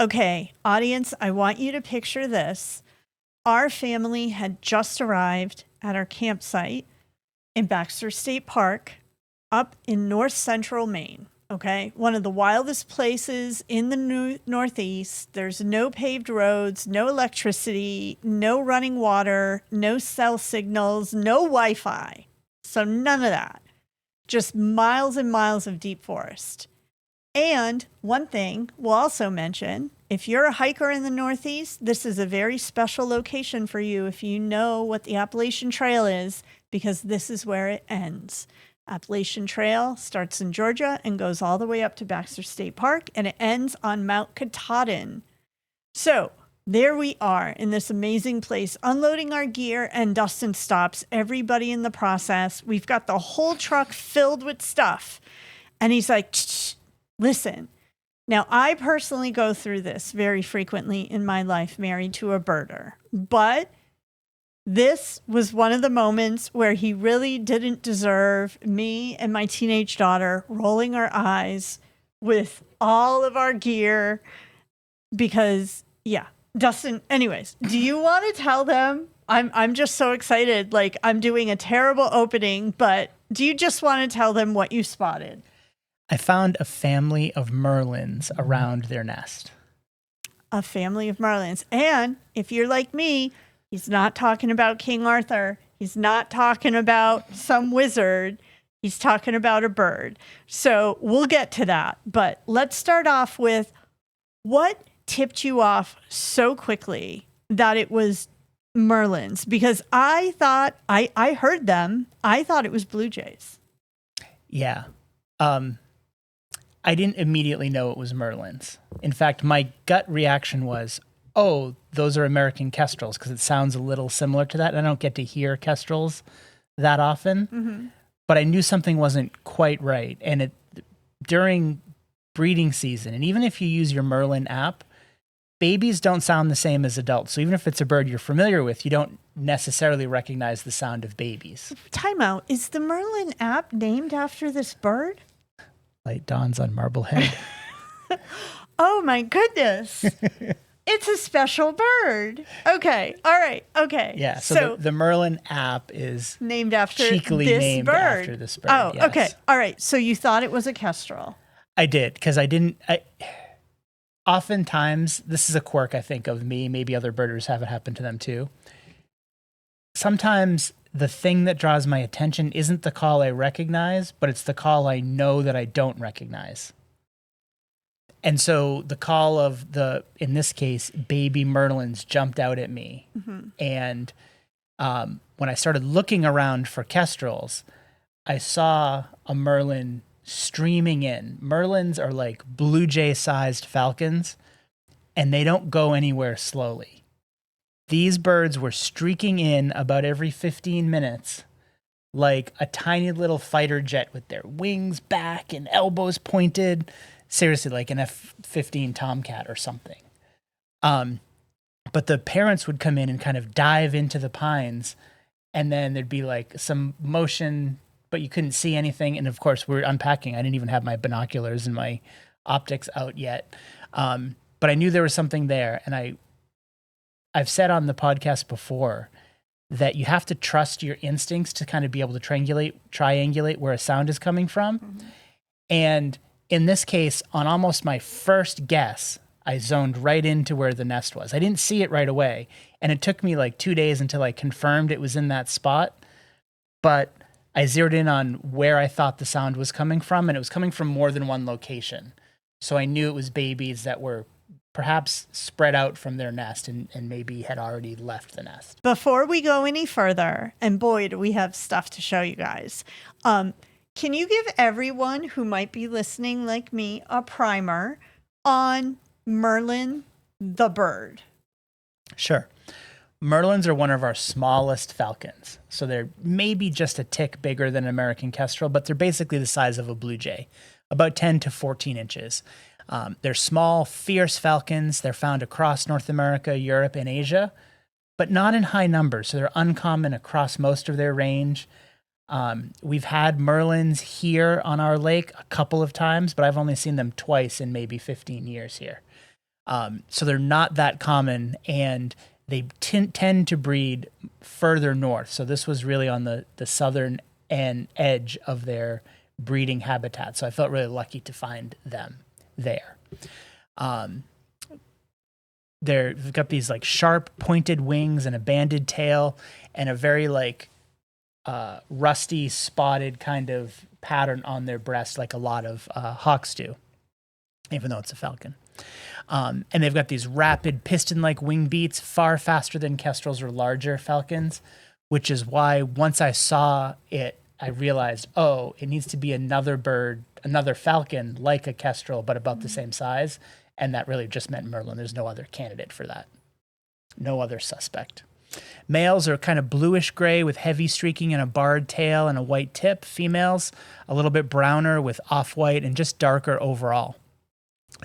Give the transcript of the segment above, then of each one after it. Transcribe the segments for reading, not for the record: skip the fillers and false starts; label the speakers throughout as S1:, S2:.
S1: Okay, audience, I want you to picture this. Our family had just arrived at our campsite in Baxter State Park up in north central Maine. Okay, one of the wildest places in the Northeast. There's no paved roads, no electricity, no running water, no cell signals, no Wi-Fi. So none of that. Just miles and miles of deep forest. And one thing we'll also mention, if you're a hiker in the Northeast, this is a very special location for you if you know what the Appalachian Trail is, because this is where it ends. Appalachian Trail starts in Georgia and goes all the way up to Baxter State Park, and it ends on Mount Katahdin. So there we are in this amazing place, unloading our gear, and Dustin stops everybody in the process. We've got the whole truck filled with stuff. And he's like, listen, now I personally go through this very frequently in my life, married to a birder, but this was one of the moments where he really didn't deserve me and my teenage daughter rolling our eyes with all of our gear because, yeah, Dustin, anyways, do you want to tell them? I'm just so excited. Like, I'm doing a terrible opening, but do you just want to tell them what you spotted?
S2: I found a family of Merlins around their nest.
S1: A family of Merlins. And if you're like me, he's not talking about King Arthur. He's not talking about some wizard. He's talking about a bird. So we'll get to that. But let's start off with what tipped you off so quickly that it was Merlins? Because I thought, I heard them. I thought it was blue jays.
S2: Yeah. I didn't immediately know it was Merlins. In fact, my gut reaction was, oh, those are American kestrels, because it sounds a little similar to that. I don't get to hear kestrels that often, but I knew something wasn't quite right. And during breeding season, and even if you use your Merlin app, babies don't sound the same as adults. So even if it's a bird you're familiar with, you don't necessarily recognize the sound of babies.
S1: Time out. Is the Merlin app named after this bird?
S2: Light dawns on Marblehead.
S1: Oh my goodness. It's a special bird. Okay. All right. Okay.
S2: Yeah. So the Merlin app is
S1: named after
S2: cheekily
S1: this
S2: named
S1: bird.
S2: After this bird.
S1: Oh,
S2: yes.
S1: Okay. All right. So you thought it was a kestrel.
S2: I did, because oftentimes, this is a quirk, I think, of me. Maybe other birders have it happen to them too. Sometimes the thing that draws my attention isn't the call I recognize, but it's the call I know that I don't recognize. And so the call of in this case, baby Merlins jumped out at me. And when I started looking around for kestrels, I saw a Merlin streaming in. Merlins are like blue jay-sized falcons, and they don't go anywhere slowly. These birds were streaking in about every 15 minutes like a tiny little fighter jet with their wings back and elbows pointed. Seriously, like an F-15 Tomcat or something. But the parents would come in and kind of dive into the pines, and then there'd be like some motion, but you couldn't see anything. And of course, we're unpacking. I didn't even have my binoculars and my optics out yet. But I knew there was something there. And I've said on the podcast before that you have to trust your instincts to kind of be able to triangulate where a sound is coming from. And in this case, on almost my first guess, I zoned right into where the nest was. I didn't see it right away. And it took me like 2 days until I confirmed it was in that spot. But I zeroed in on where I thought the sound was coming from, and it was coming from more than one location. So I knew it was babies that were perhaps spread out from their nest and maybe had already left the nest.
S1: Before we go any further, and boy, do we have stuff to show you guys, can you give everyone who might be listening like me a primer on Merlin the bird?
S2: Sure. Merlins are one of our smallest falcons. So they're maybe just a tick bigger than an American kestrel, but they're basically the size of a blue jay, about 10 to 14 inches. They're small, fierce falcons. They're found across North America, Europe, and Asia, but not in high numbers. So they're uncommon across most of their range. We've had Merlins here on our lake a couple of times, but I've only seen them twice in maybe 15 years here. So they're not that common, and they tend to breed further north. So this was really on the southern edge of their breeding habitat. So I felt really lucky to find them there. They've got these like sharp pointed wings and a banded tail and a very like rusty spotted kind of pattern on their breast, like a lot of hawks do, even though it's a falcon. And they've got these rapid piston-like wing beats, far faster than kestrels or larger falcons, which is why once I saw it, I realized, oh, it needs to be another bird, another falcon like a kestrel, but about the same size. And that really just meant Merlin. There's no other candidate for that. No other suspect. Males are kind of bluish gray with heavy streaking and a barred tail and a white tip. Females, a little bit browner with off-white and just darker overall.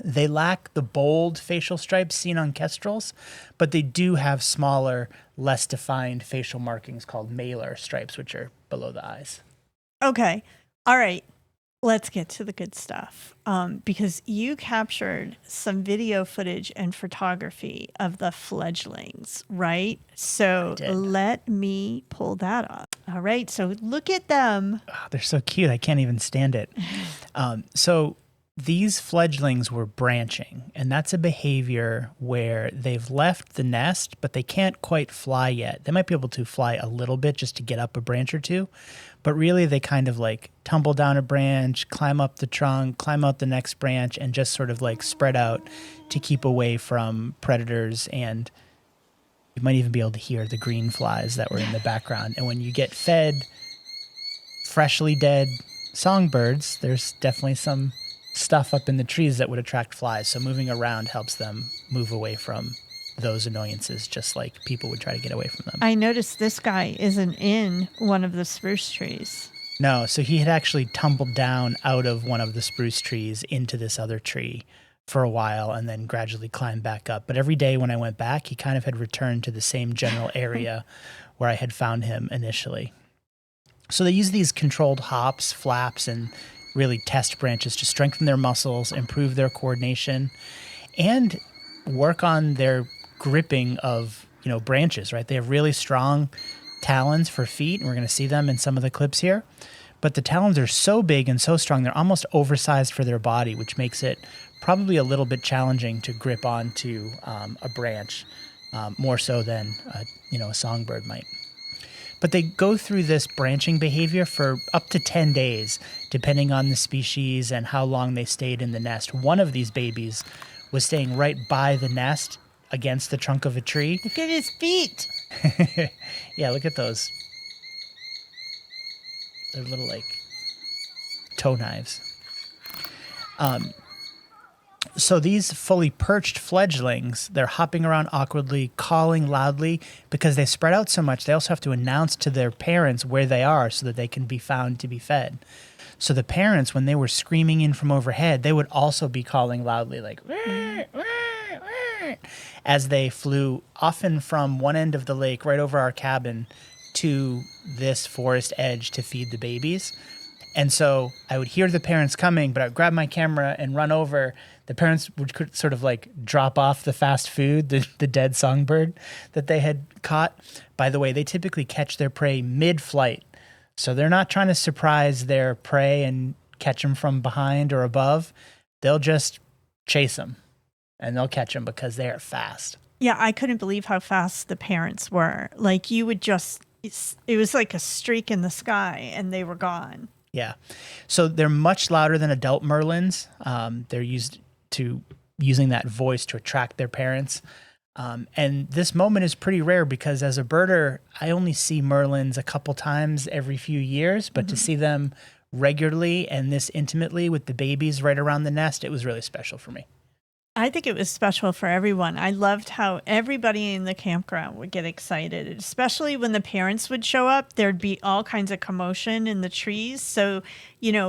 S2: They lack the bold facial stripes seen on kestrels, but they do have smaller, less defined facial markings called malar stripes, which are below the eyes.
S1: Okay. All right. Let's get to the good stuff. Because you captured some video footage and photography of the fledglings, right? So let me pull that up. All right. So look at them.
S2: Oh, they're so cute. I can't even stand it. So these fledglings were branching, and that's a behavior where they've left the nest, but they can't quite fly yet. They might be able to fly a little bit just to get up a branch or two, but really they kind of like tumble down a branch, climb up the trunk, climb out the next branch, and just sort of like spread out to keep away from predators. And you might even be able to hear the green flies that were in the background. And when you get fed freshly dead songbirds, there's definitely some stuff up in the trees that would attract flies. So moving around helps them move away from those annoyances, just like people would try to get away from them.
S1: I noticed this guy isn't in one of the spruce trees.
S2: No, so he had actually tumbled down out of one of the spruce trees into this other tree for a while and then gradually climbed back up. But every day when I went back, he kind of had returned to the same general area where I had found him initially. So they use these controlled hops, flaps, and really test branches to strengthen their muscles, improve their coordination, and work on their gripping of, branches, right? They have really strong talons for feet, and we're going to see them in some of the clips here. But the talons are so big and so strong, they're almost oversized for their body, which makes it probably a little bit challenging to grip onto a branch, more so than a songbird might. But they go through this branching behavior for up to 10 days, depending on the species and how long they stayed in the nest. One of these babies was staying right by the nest against the trunk of a tree.
S1: Look at his feet.
S2: Yeah, look at those. They're little, like, toe knives. So these fully perched fledglings, they're hopping around awkwardly, calling loudly, because they spread out so much. They also have to announce to their parents where they are so that they can be found to be fed. So the parents, when they were screaming in from overhead, they would also be calling loudly, like, "Wah, wah, wah," as they flew often from one end of the lake right over our cabin to this forest edge to feed the babies. And so I would hear the parents coming, but I would grab my camera and run over. The parents would sort of like drop off the fast food, the dead songbird that they had caught. By the way, they typically catch their prey mid-flight. So they're not trying to surprise their prey and catch them from behind or above. They'll just chase them, and they'll catch them because they are fast.
S1: Yeah, I couldn't believe how fast the parents were. Like you would just, it was like a streak in the sky, and they were gone.
S2: Yeah. So they're much louder than adult Merlins. They're using that voice to attract their parents. And this moment is pretty rare because as a birder, I only see Merlins a couple times every few years, but to see them regularly and this intimately with the babies right around the nest, it was really special for me.
S1: I think it was special for everyone. I loved how everybody in the campground would get excited, especially when the parents would show up. There'd be all kinds of commotion in the trees. So,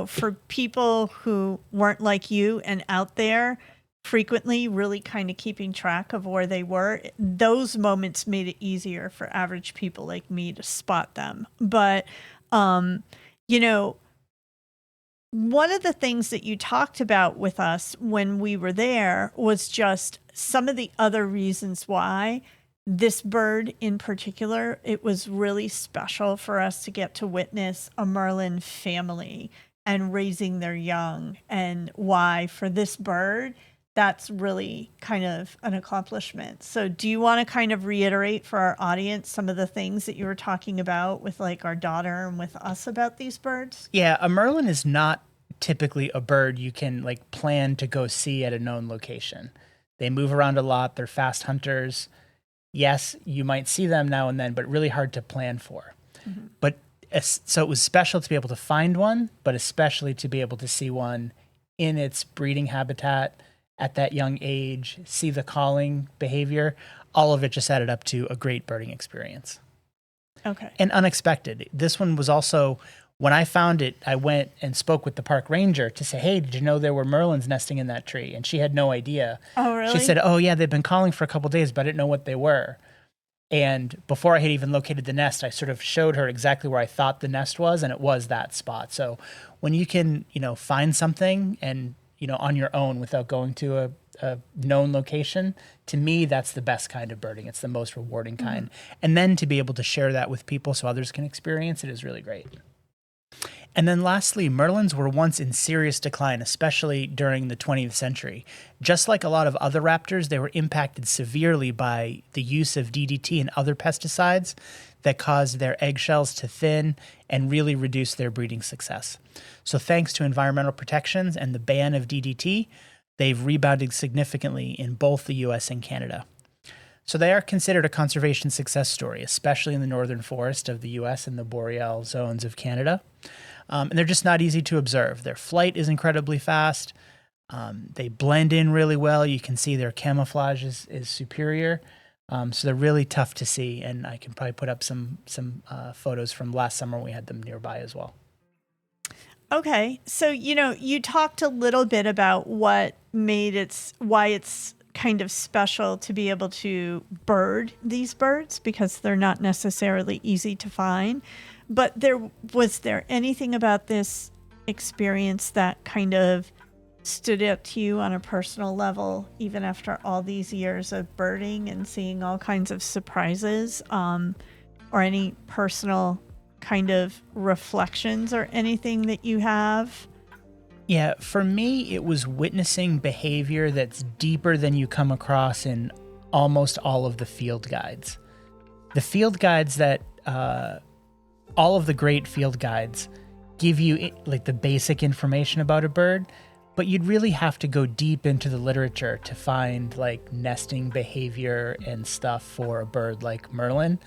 S1: for people who weren't like you and out there frequently really kind of keeping track of where they were, those moments made it easier for average people like me to spot them. But, one of the things that you talked about with us when we were there was just some of the other reasons why this bird in particular, it was really special for us to get to witness a Merlin family and raising their young, and why for this bird, that's really kind of an accomplishment. So do you want to kind of reiterate for our audience some of the things that you were talking about with like our daughter and with us about these birds?
S2: Yeah, a Merlin is not typically a bird you can like plan to go see at a known location. They move around a lot. They're fast hunters. Yes, you might see them now and then, but really hard to plan for. Mm-hmm. But so it was special to be able to find one, but especially to be able to see one in its breeding habitat at that young age, see the calling behavior. All of it just added up to a great birding experience.
S1: Okay.
S2: And unexpected. This one was also, when I found it, I went and spoke with the park ranger to say, hey, did you know there were Merlins nesting in that tree? And she had no idea.
S1: Oh, really?
S2: She said, oh, yeah, they've been calling for a couple of days, but I didn't know what they were. And before I had even located the nest, I sort of showed her exactly where I thought the nest was, and it was that spot. So when you can, find something and, on your own without going to a known location, to me, that's the best kind of birding. It's the most rewarding kind. Mm-hmm. And then to be able to share that with people so others can experience it is really great. And then lastly, Merlins were once in serious decline, especially during the 20th century. Just like a lot of other raptors, they were impacted severely by the use of DDT and other pesticides that caused their eggshells to thin and really reduce their breeding success. So thanks to environmental protections and the ban of DDT, they've rebounded significantly in both the US and Canada. So they are considered a conservation success story, especially in the northern forest of the US and the boreal zones of Canada. And they're just not easy to observe. Their flight is incredibly fast. They blend in really well. You can see their camouflage is superior. So they're really tough to see. And I can probably put up some photos from last summer when we had them nearby as well.
S1: Okay. So, you talked a little bit about why it's kind of special to be able to bird these birds, because they're not necessarily easy to find. But was there anything about this experience that kind of stood out to you on a personal level, even after all these years of birding and seeing all kinds of surprises, or any personal kind of reflections or anything that you have?
S2: Yeah, for me, it was witnessing behavior that's deeper than you come across in almost all of the field guides. The field guides that all of the great field guides give you like the basic information about a bird, but you'd really have to go deep into the literature to find like nesting behavior and stuff for a bird like Merlin.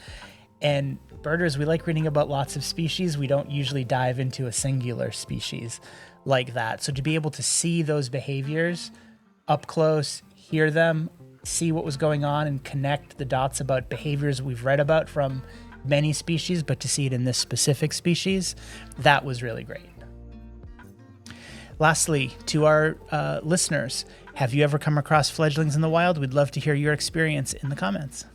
S2: And birders, we like reading about lots of species. We don't usually dive into a singular species like that. So to be able to see those behaviors up close, hear them, see what was going on, and connect the dots about behaviors we've read about from many species, but to see it in this specific species, that was really great. Lastly, to our listeners, have you ever come across fledglings in the wild? We'd love to hear your experience in the comments.